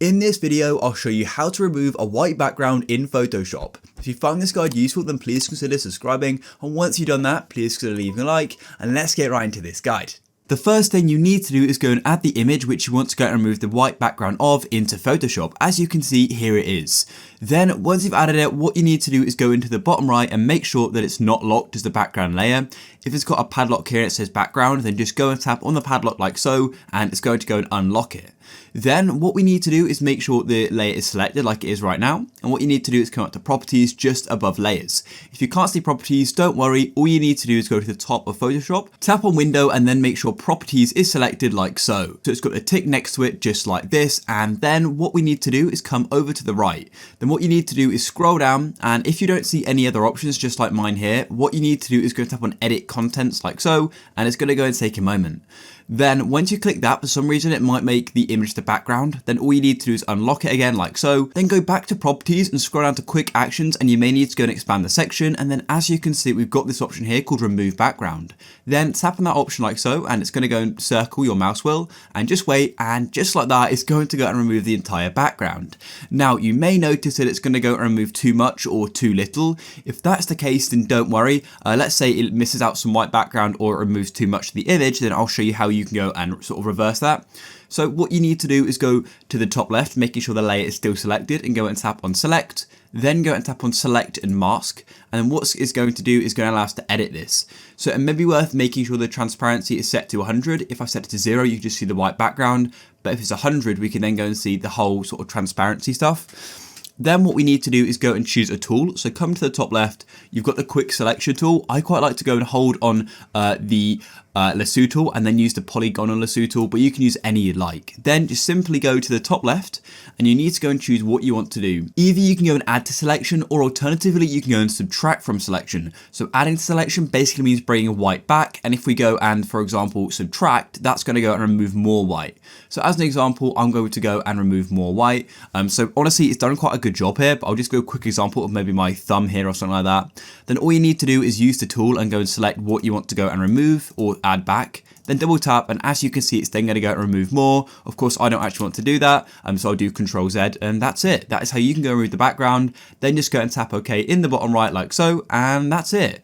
In this video, I'll show you how to remove a white background in Photoshop. If you found this guide useful, then please consider subscribing, and once you've done that, please consider leaving a like, and let's get right into this guide. The first thing you need to do is go and add the image which you want to go and remove the white background of into Photoshop. As you can see, here it is. Then once you've added it, what you need to do is go into the bottom right and make sure that it's not locked as the background layer. If it's got a padlock here and it says background, then just go and tap on the padlock like so, and it's going to go and unlock it. Then what we need to do is make sure the layer is selected like it is right now. And what you need to do is come up to properties just above layers. If you can't see properties, don't worry. All you need to do is go to the top of Photoshop, tap on window, and then make sure properties is selected like so. So it's got a tick next to it just like this. And then what we need to do is come over to the right. Then what you need to do is scroll down. And if you don't see any other options, just like mine here, what you need to do is go tap on edit contents like so. And it's going to go and take a moment. Then once you click that, for some reason it might make the image the background. Then all you need to do is unlock it again like so. Then go back to properties and scroll down to quick actions, and you may need to go and expand the section. And then as you can see, we've got this option here called remove background. Then tap on that option like so, and it's going to go and circle your mouse wheel and just wait, and just like that, it's going to go and remove the entire background. Now you may notice that it's going to go and remove too much or too little. If that's the case, then don't worry. Let's say it misses out some white background or it removes too much of the image, then I'll show you how you can go and sort of reverse that. So what you need to do is go to the top left, making sure the layer is still selected, and go and tap on select, then go and tap on select and mask. And then what it's going to do is going to allow us to edit this. So it may be worth making sure the transparency is set to 100. If I set it to 0, you can just see the white background. But if it's 100, we can then go and see the whole sort of transparency stuff. Then what we need to do is go and choose a tool. So come to the top left, you've got the quick selection tool. I quite like to go and hold on the lasso tool and then use the polygonal lasso tool, but you can use any you like. Then just simply go to the top left and you need to go and choose what you want to do. Either you can go and add to selection, or alternatively you can go and subtract from selection. So adding to selection basically means bringing a white back, and if we go and, for example, subtract, that's going to go and remove more white. So as an example, I'm going to go and remove more white. So honestly, it's done quite a good job here, but I'll just go a quick example of maybe my thumb here or something like that. Then all you need to do is use the tool and go and select what you want to go and remove or add back. Then double tap, and as you can see, it's then going to go and remove more. Of course, I don't actually want to do that, so I'll do Control Z, and that's it. That is how you can go and remove the background. Then just go and tap OK in the bottom right like so, and that's it.